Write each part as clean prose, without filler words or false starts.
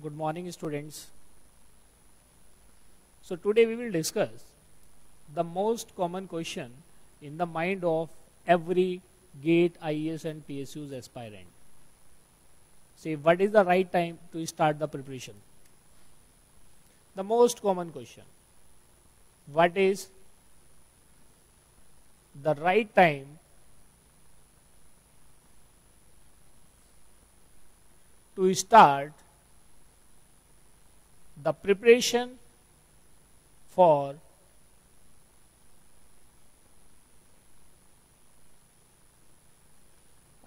Good morning, students. So today we will discuss the most common question in the mind of every GATE, IAS and PSU's aspirant. Say, what is the right time to start the preparation? The most common question. What is the right time to start the preparation for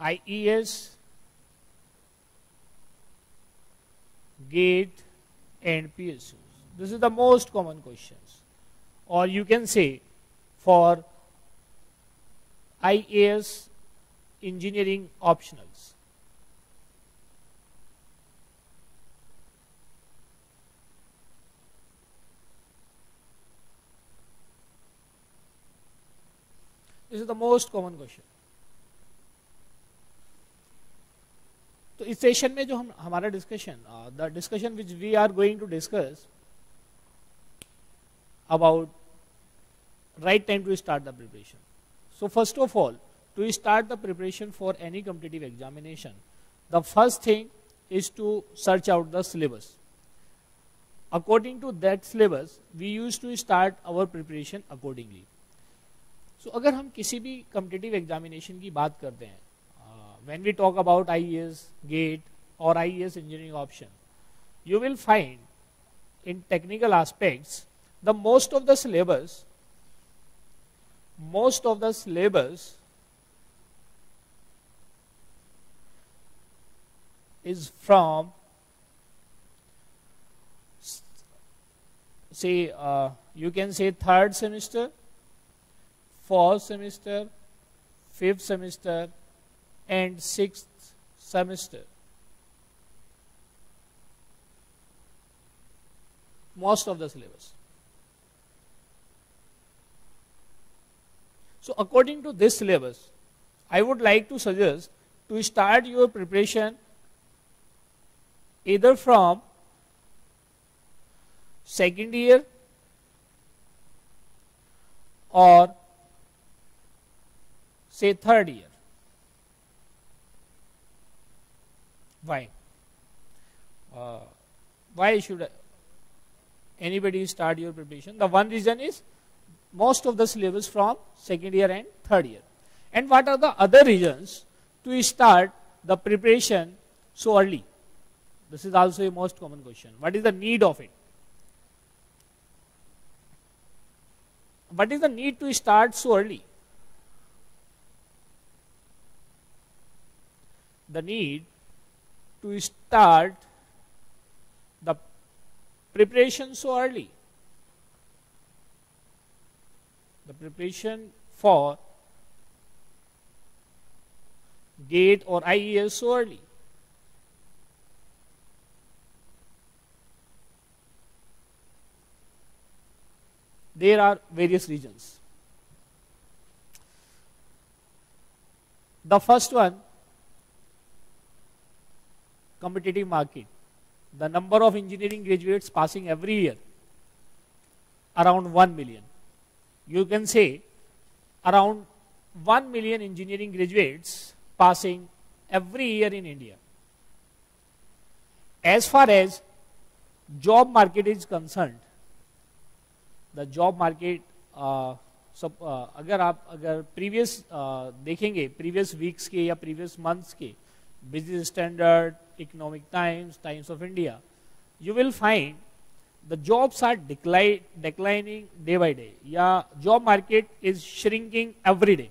IES, GATE and PSUs? This is the most common questions. Or you can say for IAS engineering optionals. This is the most common question. तो इस session में जो हमारा discussion the discussion which we are going to discuss about right time to start the preparation. So first of all, to start the preparation for any competitive examination, the first thing is to search out the syllabus. According to that syllabus, we used to start our preparation accordingly. So अगर हम किसी भी competitive examination की बात करते हैं, when we talk about IES, GATE or IES engineering option, you will find in technical aspects the most of the syllabus is from say you can say third semester, fourth semester, fifth semester and sixth semester. Most of the syllabus. So according to this syllabus, I would like to suggest to start your preparation either from second year or say third year. Why? Why should anybody start your preparation? The one reason is most of the syllabus from second year and third year. And what are the other reasons to start the preparation so early? This is also a most common question. What is the need of it? What is the need to start so early? The need to start the preparation so early. The preparation for GATE or IES so early. There are various reasons. The first one, competitive market. The number of engineering graduates passing every year, around 1 million. You can say around 1 million engineering graduates passing every year in India. As far as job market is concerned, the job market अगर previous देखेंगे previous weeks के या previous months के Business Standard, Economic Times, Times of India, you will find the jobs are declining day by day. या job market is shrinking every day.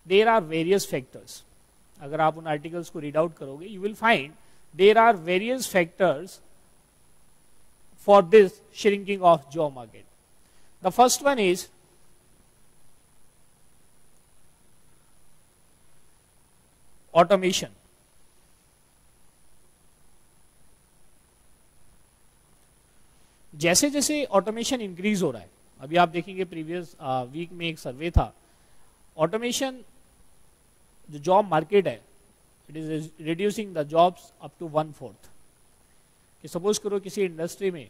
There are various factors. अगर आप उन articles को read out करोगे, you will find there are various factors for this shrinking of job market. The first one is automation. जैसे जैसे automation increase हो रहा है, अभी आप देखेंगे प्रीवियस वीक में एक सर्वे था, ऑटोमेशन जो जॉब मार्केट है, it is reducing the jobs up to 1/4. कि सपोज करो किसी इंडस्ट्री में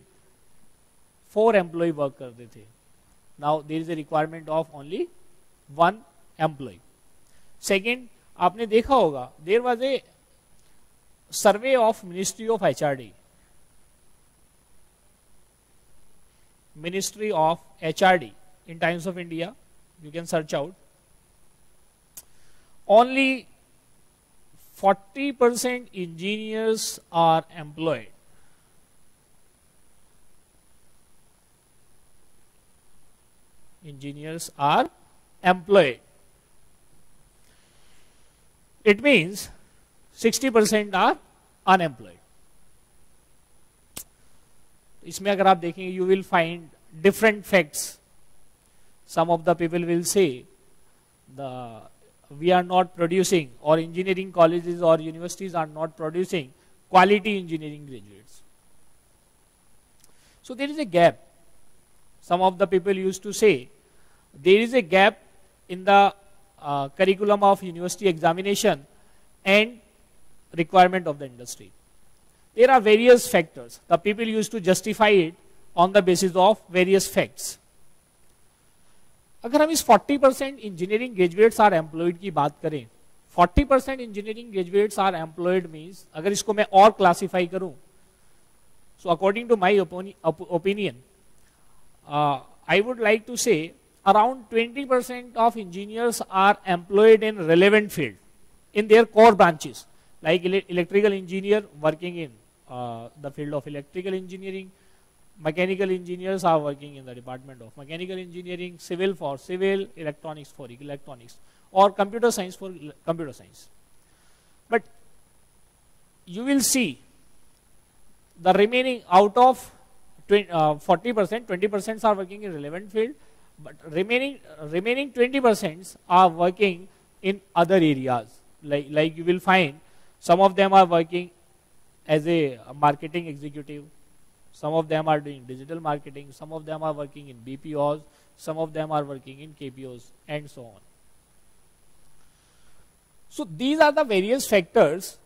4 एम्प्लॉय वर्क करते थे, now there is a requirement of only 1 employ. Second, आपने देखा होगा there was a survey of ministry of HRD, Ministry of HRD in Times of India, you can search out. Only 40% engineers are employed. Engineers are employed. It means 60% are unemployed. इसमें अगर आप देखेंगे you will find different facts. Some of the people will say we are not producing, और engineering colleges और universities are not producing quality engineering graduates. So there is a gap. Some of the people used to say there is a gap in the curriculum of university examination and requirement of the industry. There are various factors. The people used to justify it on the basis of various facts. अगर हम इस 40% engineering graduates are employed की बात करें, 40% engineering graduates are employed means, अगर इसको मैं और क्लासिफाई करूं, so according to my opinion I would like to say around 20% of engineers are employed in relevant field in their core branches, like electrical engineer working in the field of electrical engineering, mechanical engineers are working in the department of mechanical engineering, civil for civil, electronics for electronics, or computer science for computer science. But you will see the remaining out of 40%, 20% are working in relevant field, but remaining 20% are working in other areas. Like you will find some of them are working as a marketing executive, some of them are doing digital marketing, some of them are working in BPOs, some of them are working in KPOs, and so on. So these are the various factors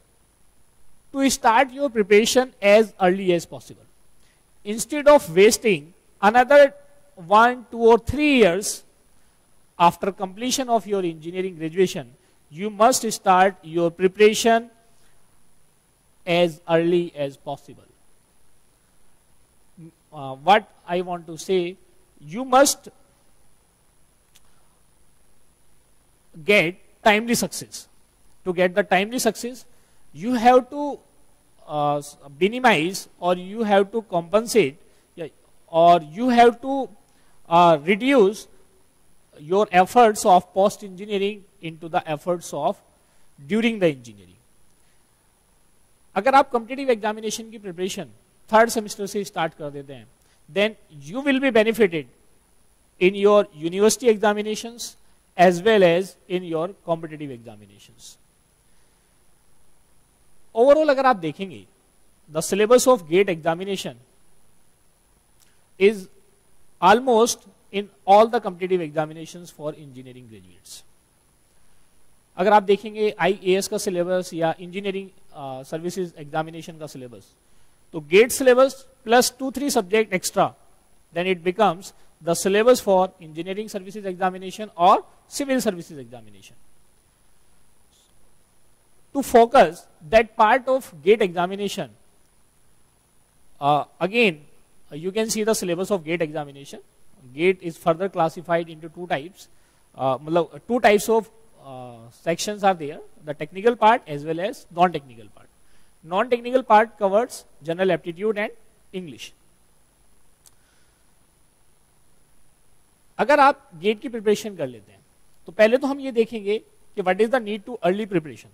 to start your preparation as early as possible. Instead of wasting another 1, 2 or 3 years after completion of your engineering graduation, you must start your preparation as early as possible. What I want to say, you must get timely success. To get the timely success, you have to minimize, or you have to compensate, or you have to reduce your efforts of post engineering into the efforts of during the engineering. अगर आप competitive examination की preparation 3rd semester से start कर देते हैं, then you will be benefited in your university examinations as well as in your competitive examinations. Overall अगर आप देखेंगे, the syllabus of GATE examination is almost in all the competitive examinations for engineering graduates. अगर आप देखेंगे IAS का syllabus या engineering services examination का syllabus, तो GATE syllabus plus 2-3 subject extra, then it becomes the syllabus for engineering services examination और civil services examination. To focus that part of GATE examination, again you can see the syllabus of GATE examination. GATE is further classified into 2 types. 2 types of sections are there, the technical part as well as non-technical part. Non-technical part covers general aptitude and English. अगर आप gate की preparation कर लेते हैं, तो पहले तो हम ये देखेंगे कि what is the need too early preparation.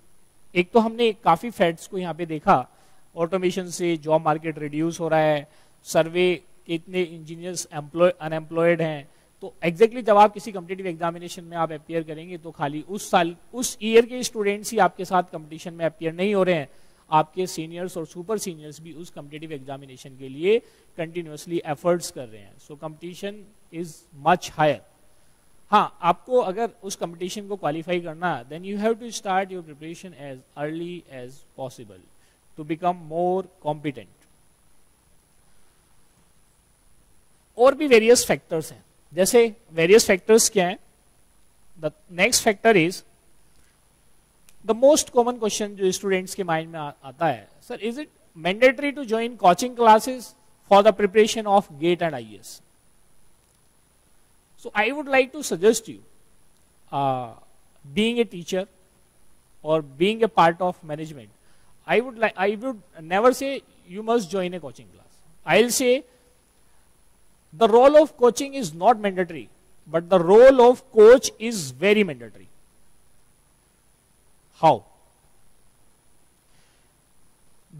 एक तो हमने काफी फैक्ट्स को यहाँ पे देखा, ऑटोमेशन से जॉब मार्केट रिड्यूस हो रहा है, सर्वे के इतने इंजीनियर्स अनएम्प्लॉयड हैं. तो एग्जैक्टली जब आप किसी कॉम्पिटिटिव एग्जामिनेशन में आप अपियर करेंगे तो खाली उस साल उस ईयर के स्टूडेंट्स ही आपके साथ कंपटीशन में अपियर नहीं हो रहे हैं, आपके सीनियर्स और सुपर सीनियर्स भी उस कॉम्पिटिटिव एग्जामिनेशन के लिए कंटिन्यूअसली एफर्ट्स कर रहे हैं. So competition is much higher. हाँ, आपको अगर उस कंपटीशन को क्वालिफाई करना, then you have to start your preparation as early as possible to become more competent. और भी वेरियस फैक्टर्स हैं, जैसे वेरियस फैक्टर्स क्या हैं? The next factor is the most common question जो स्टूडेंट्स के माइंड में आता है, sir is it mandatory to join coaching classes for the preparation of GATE and IAS? So I would like to suggest you, being a teacher or being a part of management, I would never say you must join a coaching class. I'll say the role of coaching is not mandatory, but the role of coach is very mandatory. How?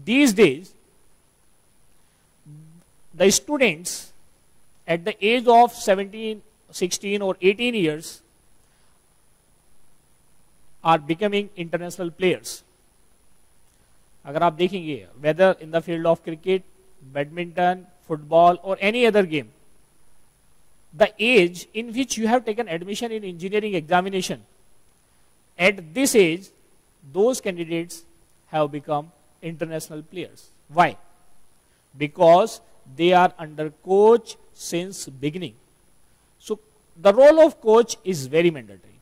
These days, the students at the age of 17, 16 or 18 years are becoming international players. अगर आप देखेंगे whether in the field of cricket, badminton, football or any other game, the age in which you have taken admission in engineering examination, at this age those candidates have become international players. Why? Because they are under coach since beginning. So the role of coach is very mandatory.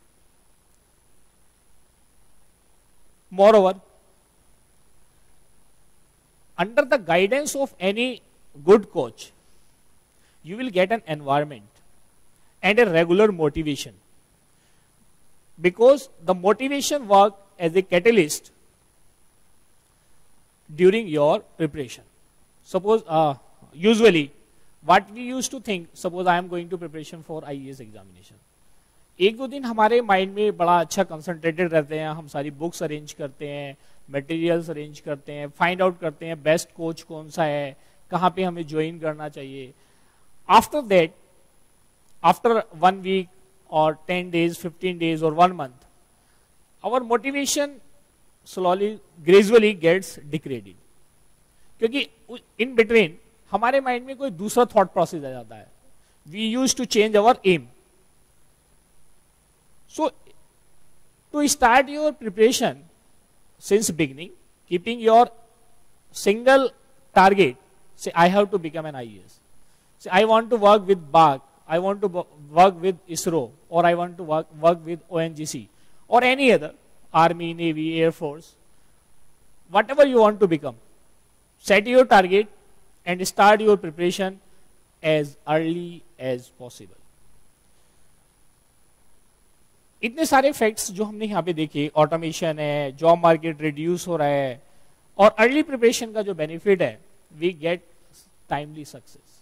Moreover, under the guidance of any good coach, you will get an environment and a regular motivation, because the motivation works as a catalyst during your preparation. Suppose usually what we used to think, suppose I am going to preparation for IAS examination, एक दो दिन हमारे mind में बड़ा अच्छा concentrated रहते हैं, हम सारी बुक्स अरेंज करते हैं, मटेरियल्स अरेंज करते हैं, फाइंड आउट करते हैं बेस्ट कोच कौन सा है, कहाँ पे हमें ज्वाइन करना चाहिए. आफ्टर दैट, आफ्टर 1 week और 10 days, 15 days और 1 month, our motivation slowly, gradually gets degraded, क्योंकि इन बिटवीन हमारे माइंड में कोई दूसरा थॉट प्रोसेस आ जाता है. We use to change our aim. So to start your preparation since beginning, keeping your single target, say I have to become an IAS, say I want to work with बाग, I want to work with ISRO, और I want to work with ONGC और any other, army, navy, air force, whatever you want to become, set your target and start your preparation as early as possible. इतने सारे facts जो हमने यहाँ पे देखे, automation है, जॉब मार्केट रिड्यूस हो रहा है, और अर्ली प्रिपरेशन का जो बेनिफिट है, we get timely success.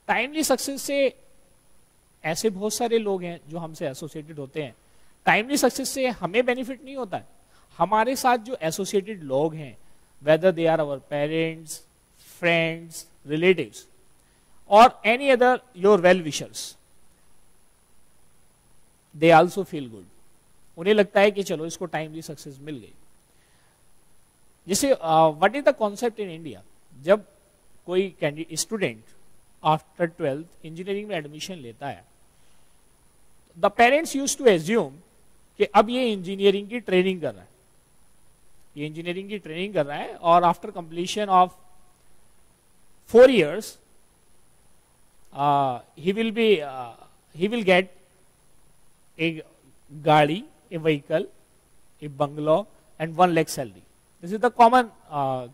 Timely success से ऐसे बहुत सारे लोग हैं जो हमसे एसोसिएटेड होते हैं. टाइमली सक्सेस से हमें बेनिफिट नहीं होता है, हमारे साथ जो एसोसिएटेड लोग हैं, whether they are our parents, friends, relatives or any other your well wishers, they also feel good. उन्हें लगता है कि चलो इसको टाइमली सक्सेस मिल गई. जैसे what is the concept in India, जब कोई स्टूडेंट आफ्टर 12th इंजीनियरिंग में एडमिशन लेता है, the parents used to assume कि अब ये इंजीनियरिंग की ट्रेनिंग कर रहा है, ये इंजीनियरिंग की ट्रेनिंग कर रहा है, और after completion of 4 years he will get a गाड़ी, a vehicle, a bungalow and 1 lakh salary. This is the common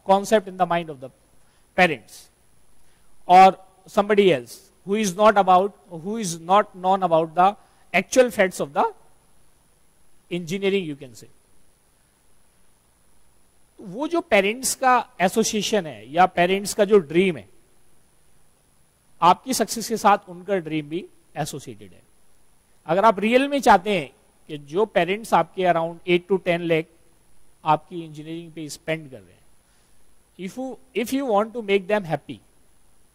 concept in the mind of the parents or somebody else who is not known about the actual facts of the engineering, you can say. वो जो parents का association है या parents का जो dream है, आपकी success के साथ उनका ड्रीम भी एसोसिएटेड है. अगर आप रियल में चाहते हैं कि जो पेरेंट्स आपके अराउंड 8 to 10 लाख आपकी इंजीनियरिंग पे स्पेंड कर रहे हैं, if you want to make them happy,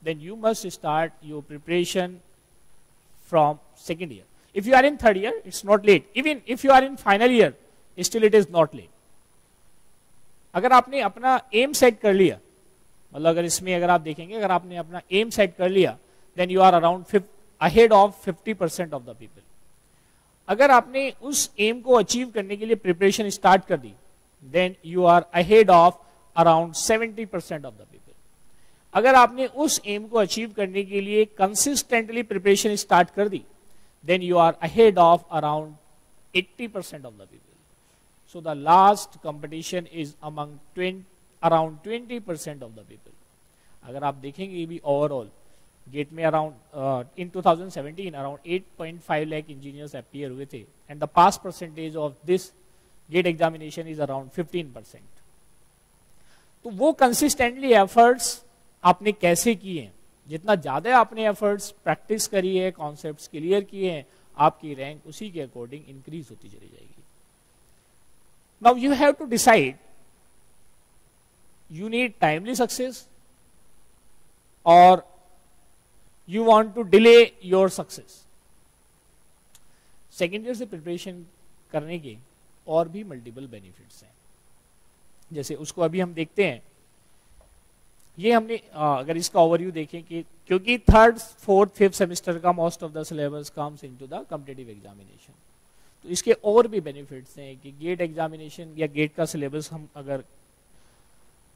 then you must start your preparation from second year. If you are in third year, it's not late. Even if you are in final year, still it is not late. अगर आपने अपना M set कर लिया, मतलब अगर इसमें अगर आप देखेंगे, अगर आपने अपना एम सेट कर लिया, then you are around ahead of 50% of the people. अगर आपने उस एम को अचीव करने के लिए प्रिपरेशन स्टार्ट कर दी, then you are ahead of around 70% of the people. अगर आपने उस एम को अचीव करने के लिए कंसिस्टेंटली प्रिपरेशन स्टार्ट कर दी, then you are ahead of around 80% of the people. So the last competition is among around 20% of the people. अगर आप देखेंगे भी ओवरऑल गेट में around in 2017 around 8.5 lakh engineers appear हुए थे, and the pass percentage of this GATE examination is around 15%. तो वो consistently efforts आपने कैसे किए हैं? जितना ज्यादा आपने एफर्ट्स प्रैक्टिस करी है, कॉन्सेप्ट्स क्लियर किए हैं, आपकी रैंक उसी के अकॉर्डिंग इंक्रीज होती चली जाएगी. Now you have to decide, you need timely success or you want to delay your success. Second year से प्रिपरेशन करने के और भी मल्टीपल बेनिफिट्स हैं. जैसे उसको अभी हम देखते हैं. ये हमने अगर इसका ओवरव्यू देखें कि क्योंकि थर्ड फोर्थ फिफ्थ सेमेस्टर का most of the syllabus comes into the competitive examination, तो इसके और भी बेनिफिट्स हैं कि गेट एग्जामिनेशन या गेट का सिलेबस हम अगर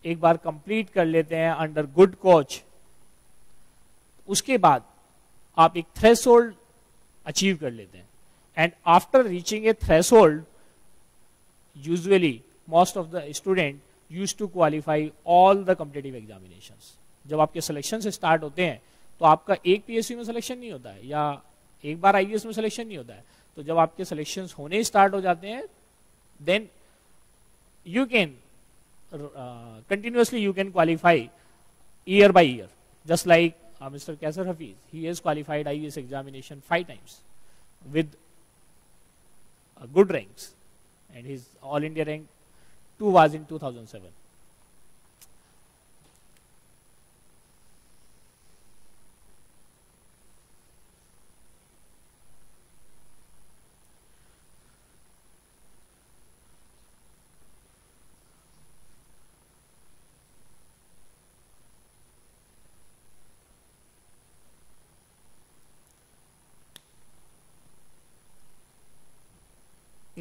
एक बार कंप्लीट कर लेते हैं अंडर गुड कोच, उसके बाद आप एक थ्रेशोल्ड अचीव कर लेते हैं. And after reaching a threshold, usually most of the student used to qualify all the competitive examinations. जब आपके सिलेक्शन से स्टार्ट होते हैं तो आपका एक पीएसयू में सिलेक्शन नहीं होता है या एक बार आईएएस में सिलेक्शन नहीं होता है. तो जब आपके सिलेक्शंस होने स्टार्ट हो जाते हैं, then you can continuously you can qualify year by year, just like Mr. Kaisar Hafiz, he has qualified IAS examination 5 times with good ranks, and his all India rank 2 was in 2007.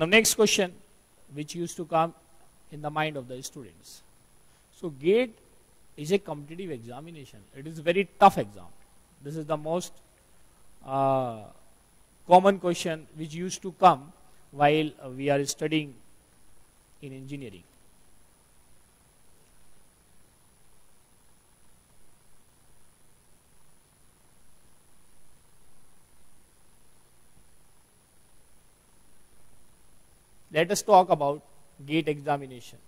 Now next question which used to come in the mind of the students. So GATE is a competitive examination. It is a very tough exam. This is the most common question which used to come while we are studying in engineering. Let us talk about GATE examination.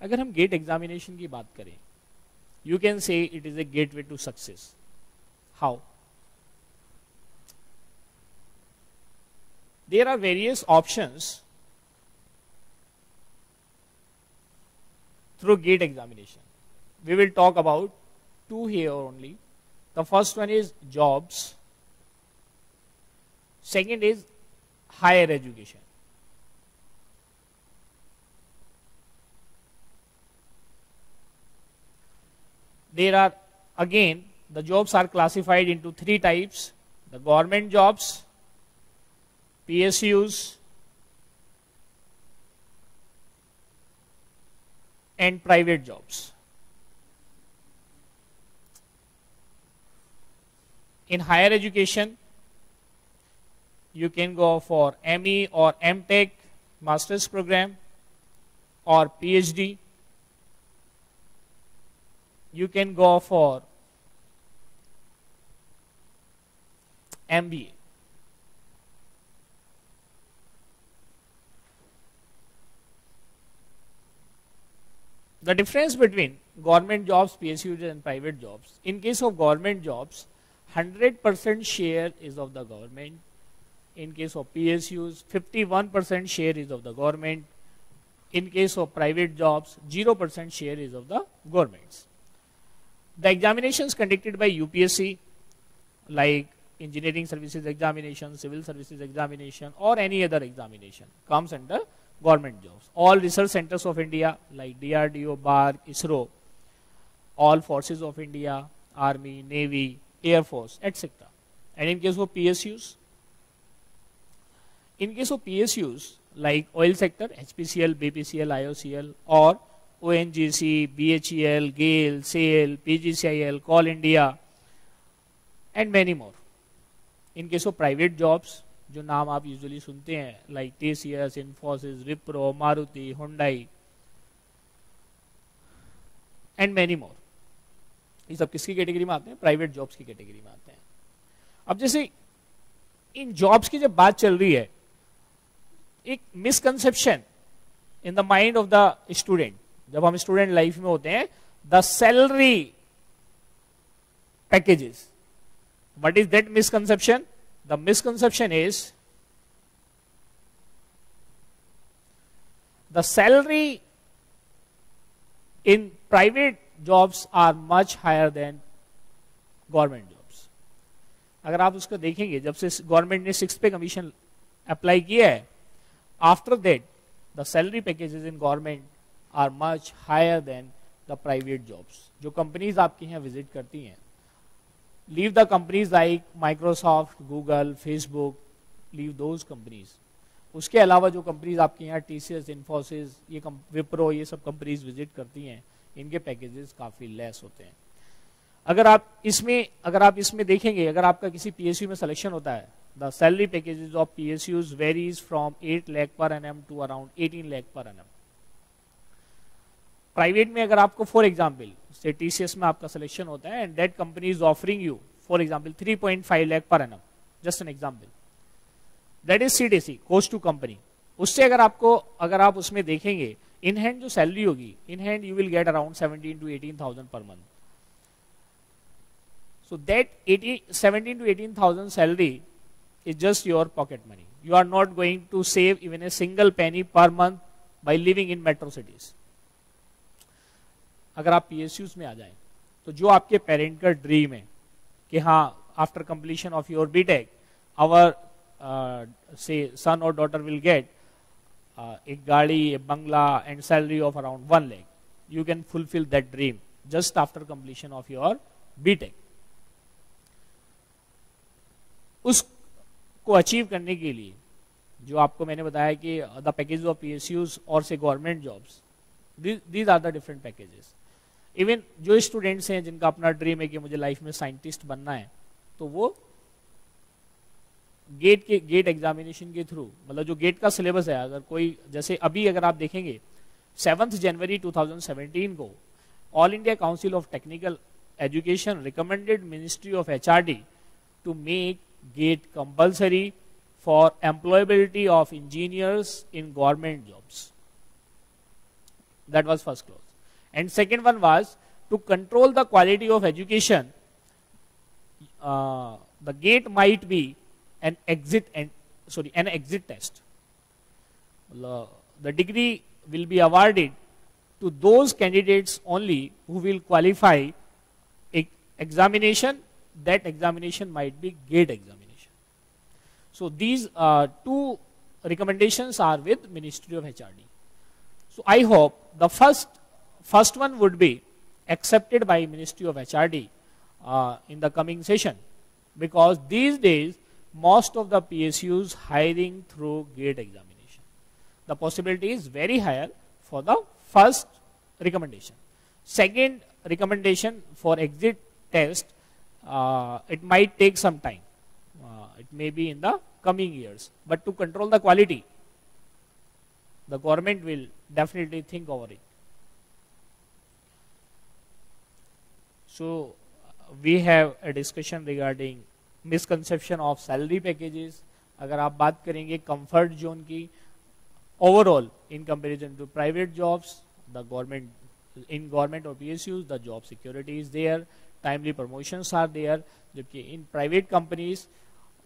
अगर हम GATE examination की बात करें, you can say it is a gateway to success. How? There are various options through GATE examination. We will talk about 2 here only. The first one is jobs. Second is higher education. There are, again, the jobs are classified into 3 types: the government jobs, PSUs, and private jobs. In higher education, you can go for ME or MTech master's program or PhD. You can go for MBA. The difference between government jobs, PSUs and private jobs: in case of government jobs, 100% share is of the government. In case of PSUs, 51% share is of the government. In case of private jobs, 0% share is of the governments. The examinations conducted by UPSC, like engineering services examination, civil services examination, or any other examination, comes under government jobs. All research centers of India, like DRDO, BAR, ISRO, all forces of India, Army, Navy, Air Force, etc. And in case of PSUs, like oil sector, HPCL, BPCL, IOCL, or ONGC, BHEL, GAIL, SAIL, PGCIL, Coal India, and many more. In case of private jobs, जो नाम आप usually सुनते हैं, like TCS, Infosys, Wipro, Maruti, Hyundai, and many more. ये सब किसकी category में आते हैं? प्राइवेट जॉब्स की कैटेगरी में आते हैं. अब जैसे इन जॉब्स की जब बात चल रही है, एक misconception in the mind of the student, जब हम स्टूडेंट लाइफ में होते हैं, the salary packages. What is that misconception? The misconception is the salary in private jobs are much higher than government jobs. अगर आप उसको देखेंगे, जब से गवर्नमेंट ने 6 पे कमीशन अप्लाई किया है, after that the salary packages in government are much higher than the private jobs. जो कंपनीज आपके यहाँ विजिट करती हैं, leave the companies like Microsoft, Google, Facebook, leave those companies. उसके अलावा जो कंपनीज आपके यहाँ TCS, इन्फोसिस, ये विप्रो, ये सब कंपनीज विजिट करती हैं, इनके पैकेजेस काफी लेस होते हैं. अगर आप इसमें देखेंगे, अगर आपका किसी PSU में सिलेक्शन होता है, the salary packages of PSUs varies from 8 lakh per NM to around 18 lakh per NM. Private में अगर आपको फॉर एग्जाम्पल से TCS में आपका सिलेक्शन होता है and that company is offering you for example 3.5 lakh per annum, just an example, that is CTC, cost to company. उससे अगर आप उसमें देखेंगे, इन हैंड जो सैलरी होगी, in hand you will get around 17 to 18,000 per month. So that 17 to 18,000 salary is just your pocket money. You are not going to save even a single penny per month by living in metro cities. अगर आप PSUs में आ जाएं, तो जो आपके parent का dream है कि हाँ, after completion of your BTech our say son or daughter will get एक गाड़ी, a bangla and salary of around 1 lakh. You can fulfill that dream just after completion of your BTech. उसको achieve करने के लिए जो आपको मैंने बताया कि द पैकेज ऑफ PSUs और से government jobs, these are the different packages. Even जो स्टूडेंट्स हैं जिनका अपना ड्रीम है कि मुझे लाइफ में साइंटिस्ट बनना है, तो वो गेट एग्जामिनेशन के थ्रू, मतलब जो गेट का सिलेबस है, अगर कोई, जैसे अभी अगर आप देखेंगे 7 जनवरी 2017 को All India Council of Technical Education recommended Ministry of HRD to make GATE compulsory for employability of engineers in government jobs. That was first clause. And second one was to control the quality of education. The GATE might be an exit test. The degree will be awarded to those candidates only who will qualify examination. That examination might be GATE examination. So these 2 recommendations are with Ministry of HRD. So I hope the first one would be accepted by Ministry of HRD in the coming session, because these days most of the PSUs hiring through GATE examination. The possibility is very higher for the first recommendation. Second recommendation for exit test, it might take some time. It may be in the coming years. But to control the quality, the government will definitely think over it. So we have a discussion regarding misconception of salary packages. अगर आप बात करेंगे comfort zone की, overall in comparison to private jobs, the government in government और PSUs the job security is there, timely promotions are there, जबकि in private companies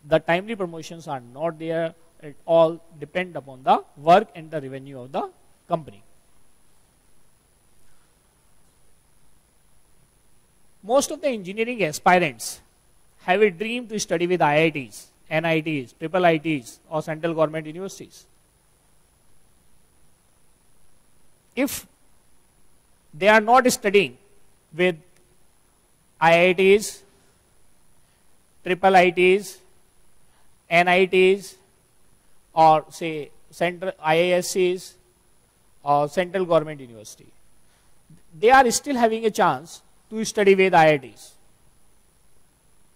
the timely promotions are not there. It all depend upon the work and the revenue of the company. Most of the engineering aspirants have a dream to study with IITs, NITs, triple ITs or central government universities. If they are not studying with IITs, triple ITs, NITs or say central IIScs or central government university, they are still having a chance to study with IITs.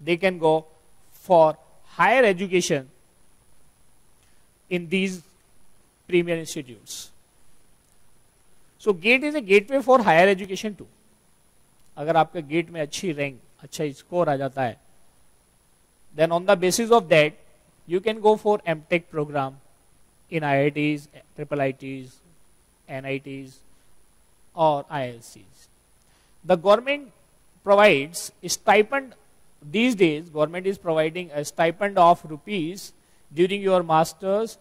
They can go for higher education in these premier institutes. So GATE is a gateway for higher education too. अगर आपका gate में अच्छी rank, अच्छा score आ जाता है, then on the basis of that you can go for MTech program in IITs, IIITs, NITs or IIScs. The government provides a stipend. These days government is providing a stipend of rupees during your masters,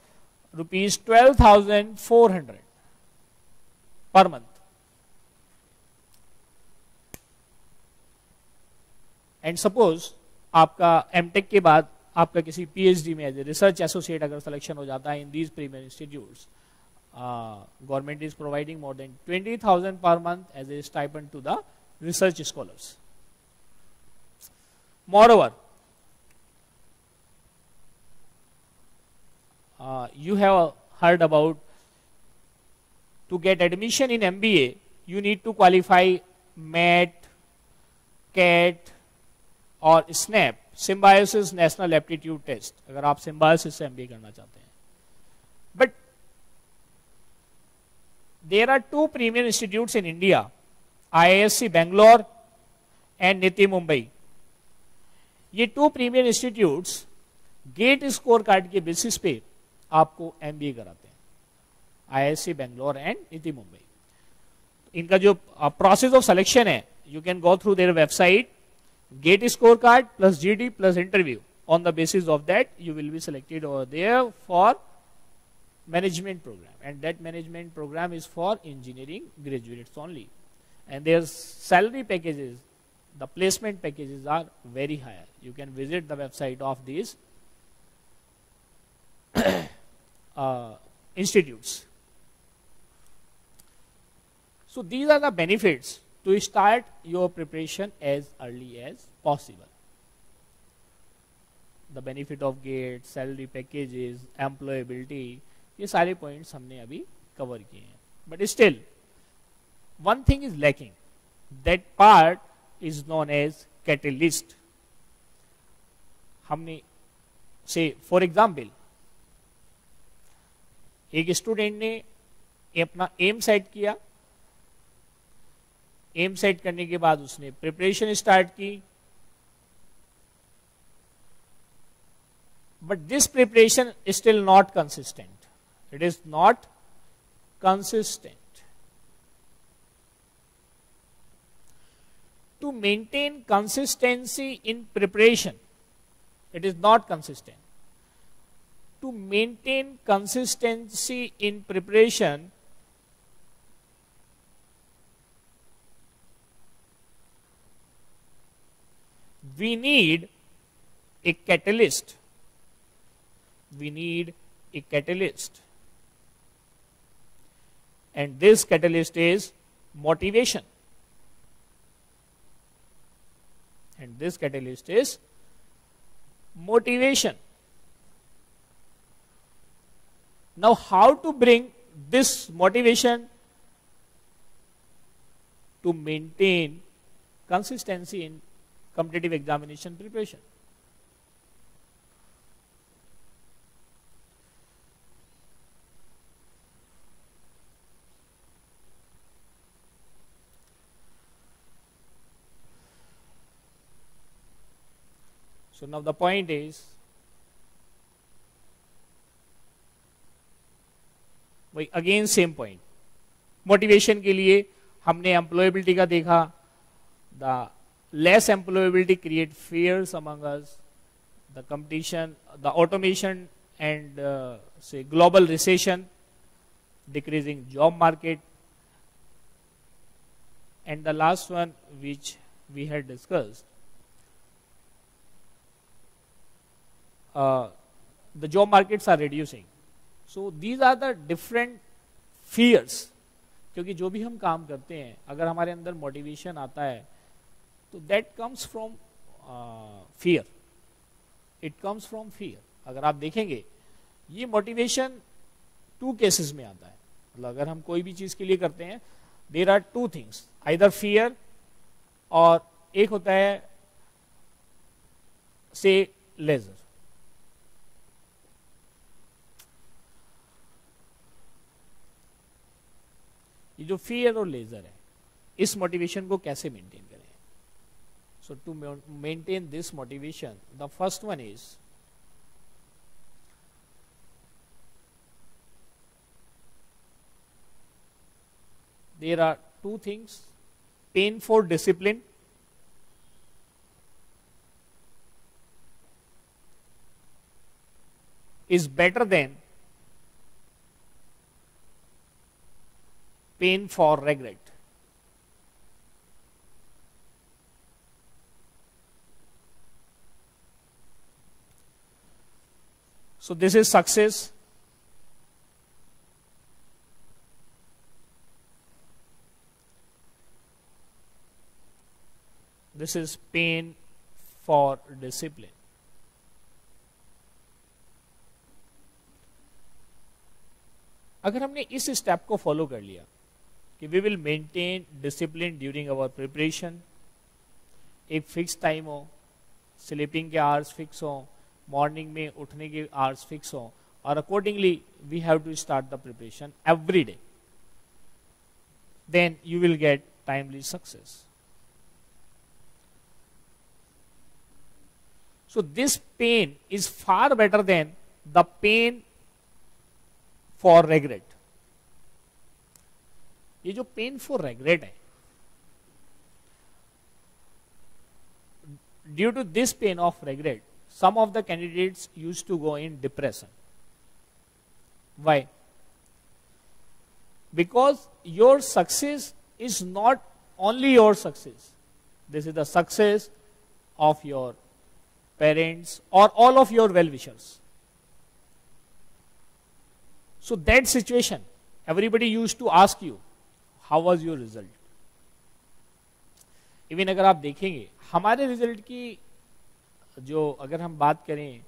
rupees 12,400 per month. And suppose आपका MTech के बाद आपका किसी PhD में as a research associate अगर सिलेक्शन हो जाता है in these premier institutes, government is providing more than 20,000 per month as a stipend to the research scholars. Moreover, you have heard about, to get admission in MBA, you need to qualify MAT, CAT और SNAP, Symbiosis National Aptitude Test, अगर आप Symbiosis से MBA करना चाहते हैं. But there are two premier institutes in India, IISc Bangalore and NITI Mumbai. ये two premier institutes GATE score card के basis पे आपको एमबीए कराते हैं, आईआईएससी बेंगलोर एंड नीति मुंबई. इनका जो प्रोसेस ऑफ सिलेक्शन है, you can go through their website, GATE score card plus GD plus interview. On the basis of that you will be selected over there for management program, and that management program is for engineering graduates only. And their salary packages, the placement packages are very higher. You can visit the website of these institutes. So these are the benefits to start your preparation as early as possible. The benefit of GATE, salary packages, employability, ये सारे points हमने अभी cover किए हैं. But still, one thing is lacking. That part is known as catalyst. हमने से for example एक student ने अपना एम सेट किया, एम सेट करने के बाद उसने प्रिपरेशन स्टार्ट की, but this preparation is still not consistent. It is not consistent. To maintain consistency in preparation, it is not consistent. To maintain consistency in preparation, we need a catalyst. We need a catalyst. And this catalyst is motivation. And this catalyst is motivation. Now, how to bring this motivation to maintain consistency in competitive examination preparation? So now the point is, again same point. Motivation के लिए हमने employability का देखा. The less employability create fears among us. The competition, the automation and say global recession, decreasing job market. And the last one which we had discussed, the job markets are reducing. So these are the different fears. क्योंकि जो भी हम काम करते हैं, अगर हमारे अंदर मोटिवेशन आता है तो that comes from fear. It comes from fear. अगर आप देखेंगे ये मोटिवेशन 2 केसेस में आता है. मतलब अगर हम कोई भी चीज के लिए करते हैं there are two things, either fear और एक होता है से लेजर. ये जो फियर और लेजर है, इस मोटिवेशन को कैसे मेंटेन करें? So to maintain this motivation, the first one is there are two things: pain for discipline is better than pain for regret. So this is success. This is pain for discipline. अगर हमने इस step को follow कर लिया कि we will maintain discipline during our preparation, एक fix time हो, sleeping के आवर्स फिक्स हो, मॉर्निंग में उठने के आवर्स फिक्स हो, और accordingly we have to start the preparation every day, then you will get timely success. So this pain is far better than the pain for regret. ये जो pain for regret है, due to this pain of regret, some of the candidates used to go in depression. Why? Because your success is not only your success. This is the success of your parents or all of your well-wishers. So that situation, everybody used to ask you, how was your result? Even अगर आप देखेंगे हमारे result की जो अगर हम बात करें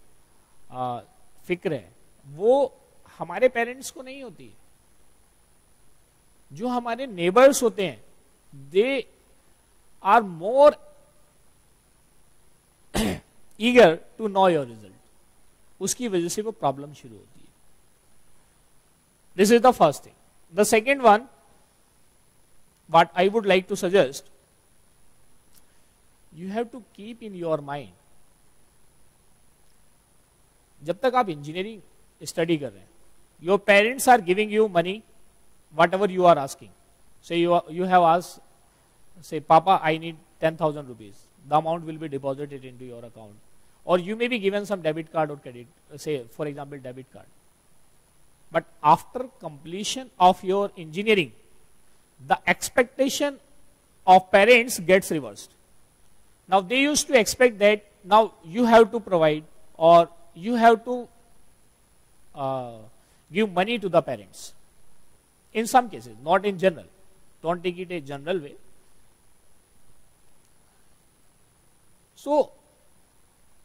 फिक्र है, वो हमारे पेरेंट्स को नहीं होती है. जो हमारे नेबर्स होते हैं, they are more eager to know your result. उसकी वजह से वो प्रॉब्लम शुरू होती है. This is the first thing. The second one, what I would like to suggest, you have to keep in your mind, जब तक आप इंजीनियरिंग स्टडी कर रहे हैं, your parents are giving you money, whatever you are asking. Say you have asked, say papa I need 10,000 rupees, the amount will be deposited into your account, or you may be given some debit card or credit, say for example debit card. But after completion of your engineering, the expectation of parents gets reversed. Now they used to expect that now you have to provide, or you have to give money to the parents. In some cases, not in general, don't take it a general way. So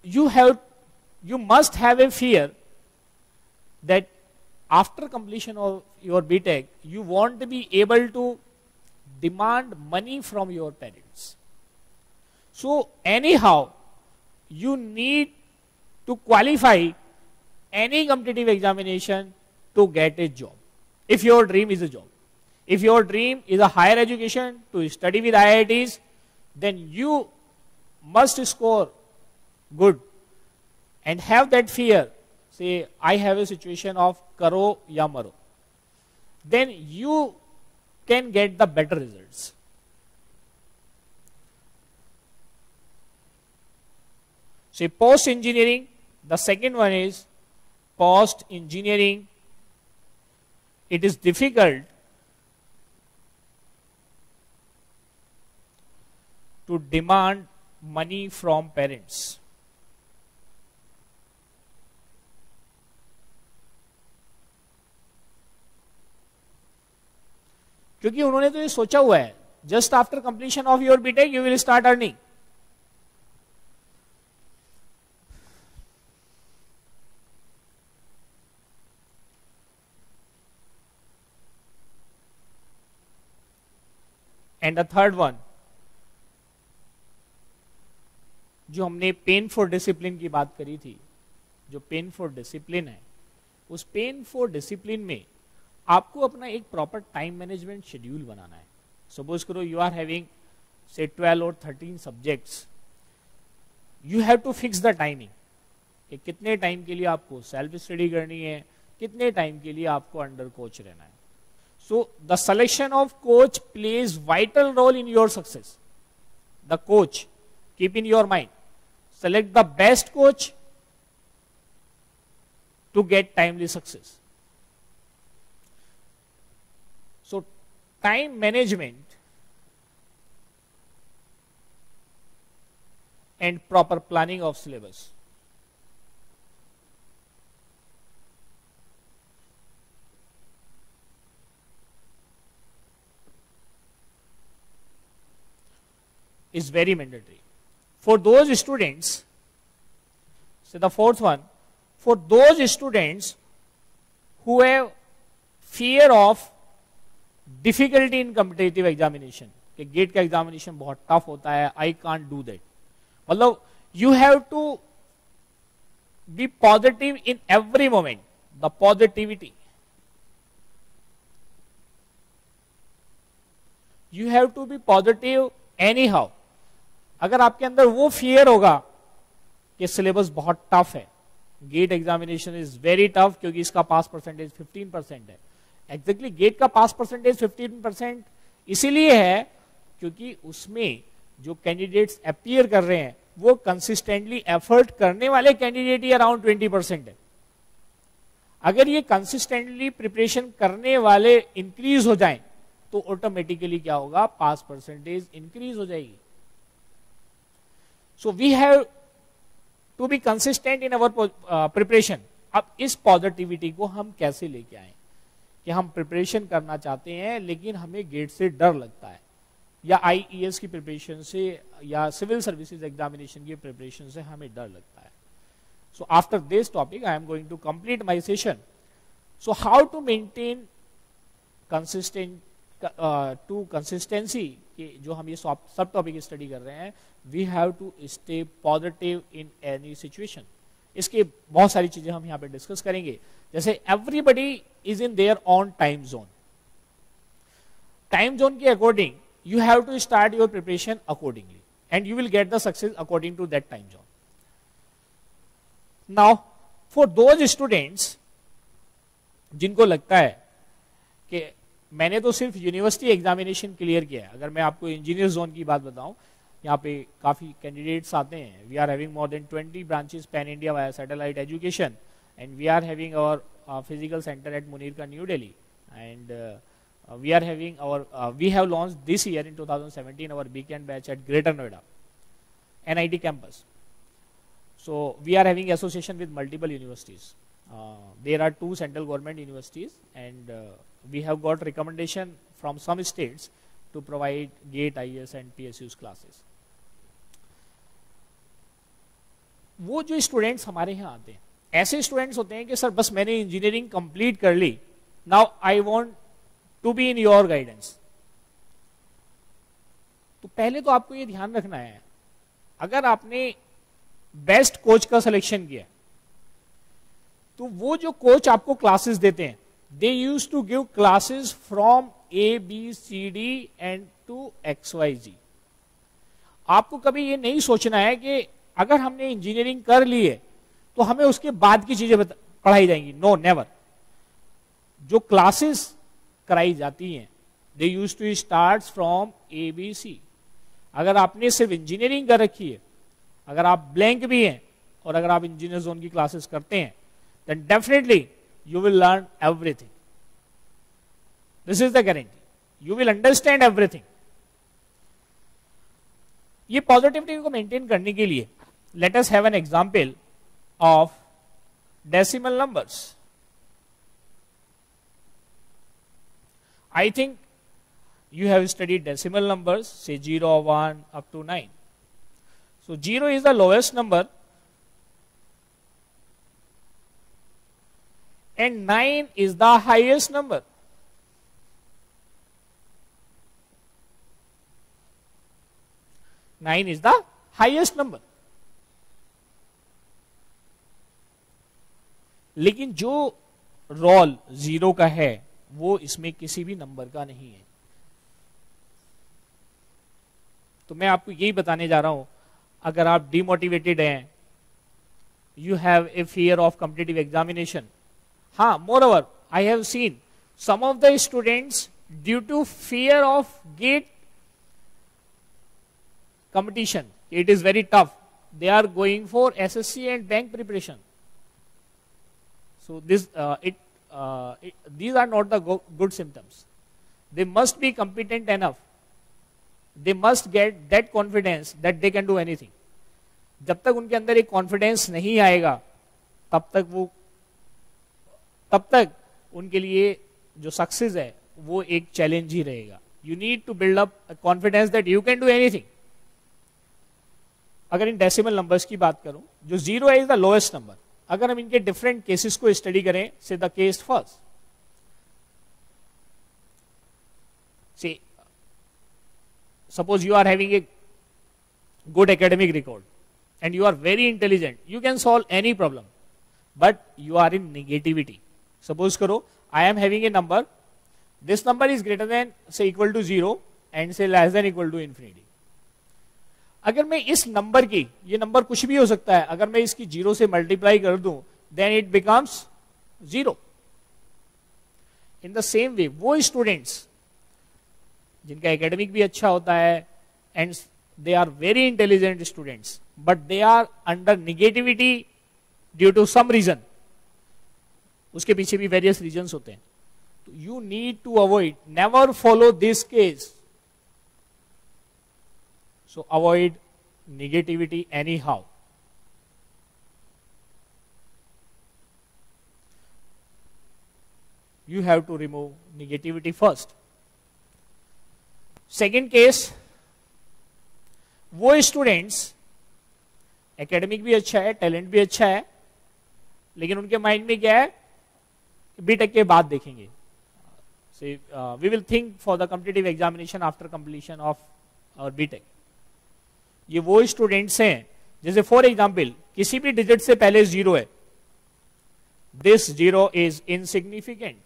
you must have a fear that after completion of your BTech, you won't be able to demand money from your parents. So anyhow, you need to qualify any competitive examination to get a job, if your dream is a job. If your dream is a higher education, to study with IITs, then you must score good and have that fear. Say I have a situation of karo ya maro, then you can get the better results. Say post engineering, the second one is post engineering, it is difficult to demand money from parents. क्योंकि उन्होंने तो ये सोचा हुआ है, just after completion of your BTech you will start earning. And the third one, जो हमने pen for discipline की बात करी थी, जो पेन फॉर डिसिप्लिन है, उस पेन फॉर डिसिप्लिन में आपको अपना एक प्रॉपर टाइम मैनेजमेंट शेड्यूल बनाना है. सपोज करो यू आर हैविंग से 12 और 13 subjects, you have to fix the timing कि कितने टाइम के लिए आपको सेल्फ स्टडी करनी है, कितने टाइम के लिए आपको अंडर कोच रहना है. So the selection of coach plays vital role in your success. The coach, keep in your mind, select the best coach to get timely success. So time management and proper planning of syllabus. Is very mandatory. For those students, so the fourth one, for those students who have fear of difficulty in competitive examination, कि gate का examination बहुत tough होता है, I can't do that, मतलब you have to be positive in every moment. The positivity, you have to be positive any how. अगर आपके अंदर वो फियर होगा कि सिलेबस बहुत टफ है, GATE examination is very tough, क्योंकि इसका पास परसेंटेज 15% है. एग्जैक्टली गेट का पास परसेंटेज 15% इसीलिए है क्योंकि उसमें जो कैंडिडेट्स अपीयर कर रहे हैं वो कंसिस्टेंटली एफर्ट करने वाले कैंडिडेट ही अराउंड 20% है. अगर ये कंसिस्टेंटली प्रिपरेशन करने वाले इंक्रीज हो जाएं तो ऑटोमेटिकली क्या होगा, पास परसेंटेज इंक्रीज हो जाएगी. So we have to be consistent in our preparation. अब इस पॉजिटिविटी को हम कैसे लेके आए कि हम प्रिपरेशन करना चाहते हैं लेकिन हमें गेट से डर लगता है, या आईईएस की प्रिपरेशन से या सिविल सर्विसेज एग्जामिनेशन की प्रिपरेशन से हमें डर लगता है. So after this topic I am going to complete my session. So how to maintain consistency कि जो हम ये सब टॉपिक स्टडी कर रहे हैं, we have to stay positive in any situation. इसके बहुत सारी चीजें हम यहाँ पे डिस्कस करेंगे. जैसे everybody is in there on time zone. Time zone के according you have to start your preparation accordingly and you will get the success according to that time zone. Now for those students जिनको लगता है कि मैंने तो सिर्फ university examination clear किया है, अगर मैं आपको इंजीनियर जोन की बात बताऊं, यहाँ पे काफी कैंडिडेट्स आते हैं. We are having more than 20 branches pan India via satellite education and we are having our physical centre at Munirka New Delhi एंड we are having our we have launched this year in 2017 our weekend batch at Greater Noida NIT campus. So we are having association with multiple universities. There are 2 central government universities and we have got recommendation from some states to provide GATE, IAS and PSU's classes. वो जो students हमारे यहाँ आते हैं, ऐसे students होते हैं कि सर बस मैंने इंजीनियरिंग कंप्लीट कर ली, now I want to be in your guidance. तो पहले तो आपको ये ध्यान रखना है, अगर आपने बेस्ट कोच का सिलेक्शन किया तो वो जो कोच आपको क्लासेस देते हैं, they use to give classes from ABCD and to XYZ. आपको कभी ये नहीं सोचना है कि अगर हमने इंजीनियरिंग कर ली है तो हमें उसके बाद की चीजें पढ़ाई जाएंगी. No, never. जो क्लासेस कराई जाती हैं they use to start from ABC. अगर आपने सिर्फ इंजीनियरिंग कर रखी है, अगर आप ब्लैंक भी हैं और अगर आप इंजीनियर जोन की क्लासेस करते हैं, then definitely you will learn everything. This is the guarantee. You will understand everything. ये पॉजिटिविटी को मेंटेन करने के लिए let us have an example of decimal numbers. I think you have studied decimal numbers, say 0, 1 up to 9. So 0 is the lowest number and 9 is the highest number. 9 is the highest number. लेकिन जो role 0 का है वो इसमें किसी भी number का नहीं है. तो मैं आपको यही बताने जा रहा हूं, अगर आप डिमोटिवेटेड हैं, you have a fear of competitive examination. हाँ, moreover I have seen some of the students due to fear of GATE competition, it is very tough, they are going for SSC and bank preparation. So these are not the good symptoms. They must be competent enough, they must get that confidence that they can do anything. जब तक उनके अंदर एक confidence नहीं आएगा तब तक उनके लिए जो सक्सेस है वो एक चैलेंज ही रहेगा. You need to build up confidence that you can do anything. अगर इन डेसिमल नंबर्स की बात करूं, जो 0 है इज द लोएस्ट नंबर. अगर हम इनके डिफरेंट केसेस को स्टडी करें, say the case first, say suppose you are having a good academic record and you are very intelligent, you can solve any problem, but you are in negativity. Suppose karo I am having a number, this number is greater than say equal to 0 and say less than equal to infinity. अगर मैं इस number की, ये number कुछ भी हो सकता है, अगर मैं इसकी 0 से मल्टीप्लाई कर दूं then it becomes 0. In the same way वो स्टूडेंट्स जिनका एकेडमिक भी अच्छा होता है and they are very intelligent students, but they are under negativity due to some reason. उसके पीछे भी various reasons होते हैं. तो you need to avoid, never follow this case. So avoid negativity anyhow. You have to remove negativity first. Second case, वो students academic भी अच्छा है, टैलेंट भी अच्छा है, लेकिन उनके माइंड में क्या है, बीटेक के बाद देखेंगे. We will think for the competitive examination after completion of our BTech. ये वो स्टूडेंट्स हैं जैसे फॉर एग्जाम्पल किसी भी डिजिट से पहले 0 है, दिस 0 इज इनसिग्निफिकेंट.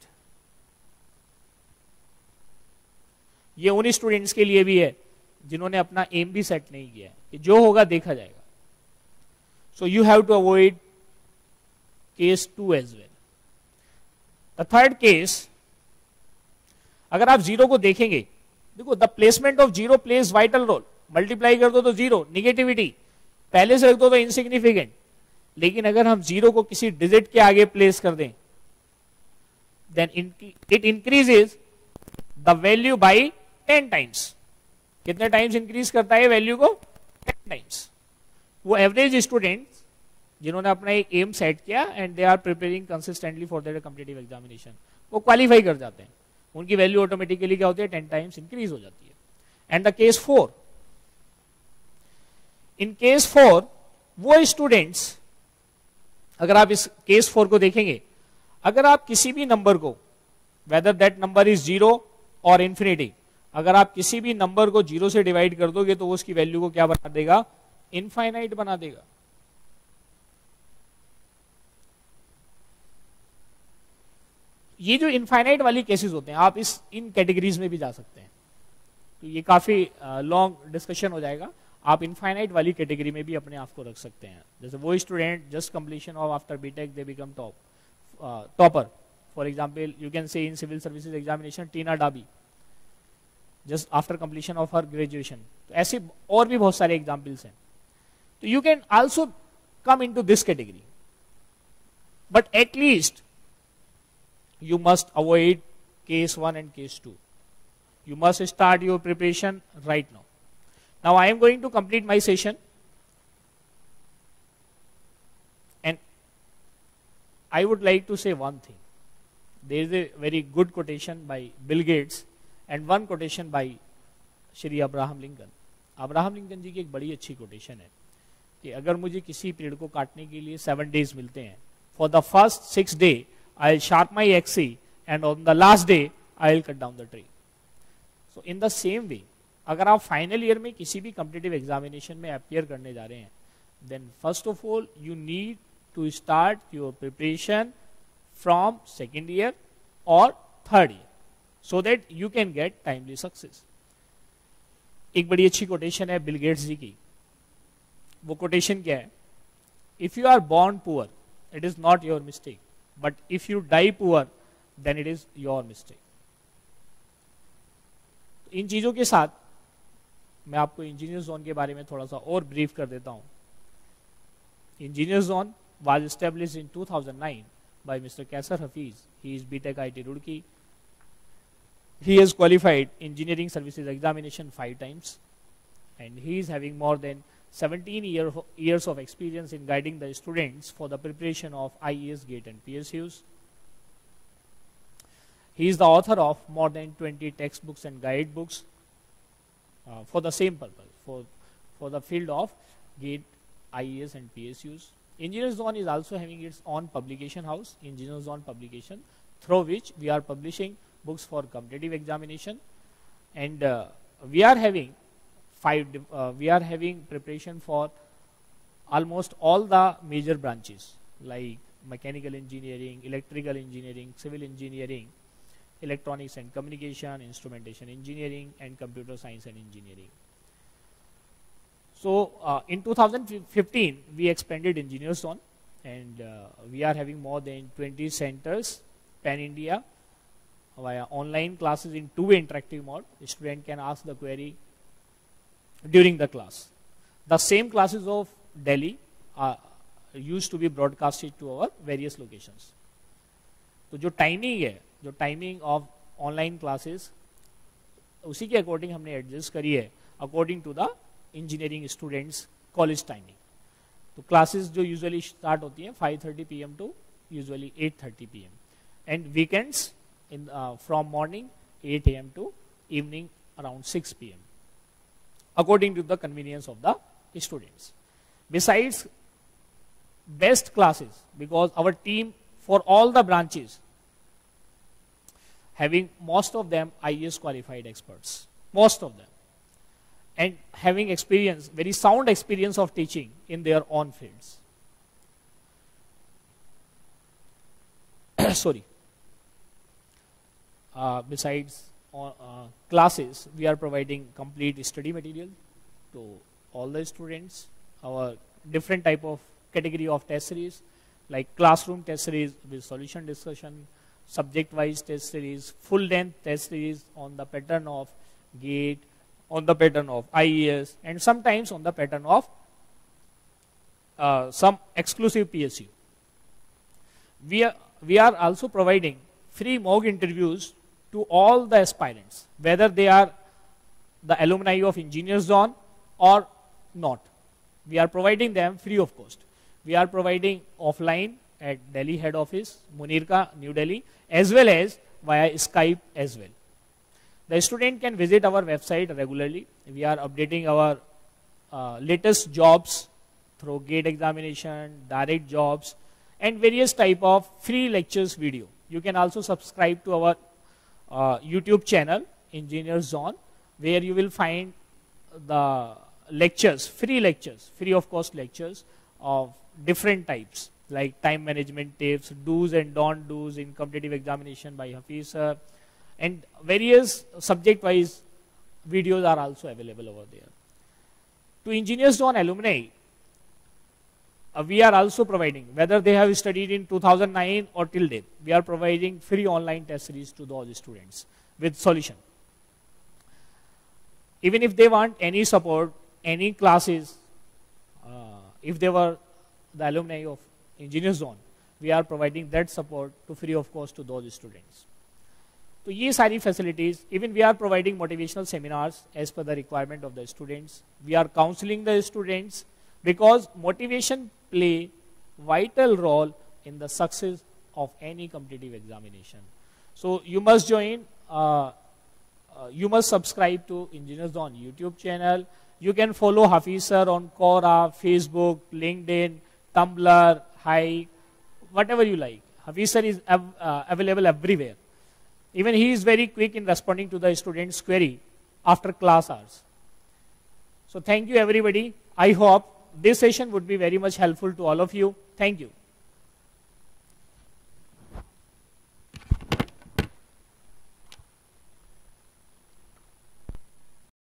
ये उन स्टूडेंट्स के लिए भी है जिन्होंने अपना एम भी सेट नहीं किया है कि जो होगा देखा जाएगा. So you have to avoid case 2 as well. The third case, अगर आप 0 को देखेंगे, देखो the placement of 0 plays vital role. Multiply कर दो तो 0, निगेटिविटी. पहले से रख दो तो इनसिग्निफिकेंट. लेकिन अगर हम 0 को किसी डिजिट के आगे प्लेस कर दें, then it increases the value by 10 times. कितने टाइम्स इंक्रीज करता है वैल्यू को? 10 टाइम्स. वो एवरेज स्टूडेंट्स जिन्होंने अपना एक एम सेट किया and they are preparing consistently for their competitive examination, वो क्वालिफाई कर जाते हैं. उनकी वैल्यू ऑटोमेटिकली क्या होती है? 10 टाइम्स इंक्रीज हो जाती है. And the case 4, in case 4 वो स्टूडेंट्स, अगर आप इस केस 4 को देखेंगे, अगर आप किसी भी नंबर को, वेदर दैट नंबर इज 0 और इंफिनिटी, अगर आप किसी भी नंबर को 0 से डिवाइड कर दोगे तो वो उसकी वैल्यू को क्या बना देगा? इनफाइनाइट बना देगा. ये जो इनफाइनाइट वाली केसेस होते हैं, आप इन कैटेगरीज में भी जा सकते हैं. तो ये काफी लॉन्ग डिस्कशन हो जाएगा. आप इनफाइनाइट वाली कैटेगरी में भी अपने आप को रख सकते हैं. जैसे वो student just completion of after BTech they become topper. For example you can say in civil services examination Tina Dabi just after completion of her graduation. तो ऐसे और भी बहुत सारे एग्जाम्पल्स हैं. तो you can also come into this category, but at least you must avoid case 1 and case 2. You must start your preparation right now. Now I am going to complete my session, and I would like to say one thing. There is a very good quotation by Bill Gates and one quotation by Shri Abraham Lincoln. Abraham Lincoln ji की एक बड़ी अच्छी quotation है कि अगर मुझे किसी पेड़ को काटने के लिए 7 days मिलते हैं, for the first 6 days I will sharp my axe and on the last day I will cut down the tree. So in the same way, अगर आप फाइनल ईयर में किसी भी कॉम्पिटिटिव एग्जामिनेशन में अपियर करने जा रहे हैं, then first of all you need to start your preparation from second year और third year, so that you can get timely success. एक बड़ी अच्छी कोटेशन है बिल गेट्स जी की। वो कोटेशन क्या है? If you are born poor it is not your mistake, but if you die poor then it is your mistake. इन चीजों के साथ मैं आपको इंजीनियर जोन के बारे में थोड़ा सा और ब्रीफ कर देता हूं। Engineer zone was established in 2009 by Mr. Kaisar Hafiz. He is BTech IT Roorkee. He has qualified engineering services examination 5 times, and he is having more than 17 years of experience in guiding the students for the preparation of IES, GATE and PSUs. He is the author of more than 20 textbooks and guidebooks for the same purpose, for the field of GATE, IES and PSUs. Engineer Zone is also having its own publication house, Engineer Zone Publication, through which we are publishing books for competitive examination, and we are having preparation for almost all the major branches like mechanical engineering, electrical engineering, civil engineering, electronics and communication, instrumentation engineering, and computer science and engineering. So in 2015 we expanded Engineer Zone, and we are having more than 20 centers pan India via online classes in two-way interactive mode. The student can ask the query during the class. The same classes of Delhi used to be broadcasted to our various locations. तो जो timing है, जो timing of online classes उसी के according हमने adjust करी है according to the engineering students college timing. तो क्लासेस जो यूजुअली स्टार्ट होती हैं 5:30 PM to usually 8:30 PM, and weekends in from morning 8 AM to evening around 6 PM according to the convenience of the students. Besides best classes, because our team for all the branches having most of them IES qualified experts, most of them, and having experience, very sound experience of teaching in their own fields. Sorry. Besides classes, we are providing complete study material to all the students. Our different type of category of test series, like classroom test series with solution discussion, subject-wise test series, full-length test series on the pattern of GATE, on the pattern of IES, and sometimes on the pattern of some exclusive PSU. We are also providing free mock interviews to all the aspirants, whether they are the alumni of Engineer Zone or not. We are providing them free of cost. We are providing offline at Delhi head office, Munirka, New Delhi, as well as via Skype as well. The student can visit our website regularly. We are updating our latest jobs through GATE examination, direct jobs, and various type of free lectures video. You can also subscribe to our YouTube channel, Engineer Zone, where you will find the lectures, free of cost lectures of different types, like time management tips, do's and don't do's in competitive examination by Hafiz sir, and various subject wise videos are also available over there. To Engineer Zone alumni, we are also providing, whether they have studied in 2009 or till date, we are providing free online test series to those students with solution. Even if they want any support, any classes, if they were the alumni of Engineer Zone, we are providing that support to free of cost to those students. तो ये सारी facilities, even we are providing motivational seminars as per the requirement of the students. We are counseling the students because motivation play vital role in the success of any competitive examination. So you must join, you must subscribe to Engineer Zone YouTube channel. You can follow Hafiz sir on Quora, Facebook, LinkedIn, Tumblr, Hive, whatever you like. Hafiz sir is available everywhere. Even he is very quick in responding to the student's query after class hours. So thank you everybody. I hope this session would be very much helpful to all of you. Thank you.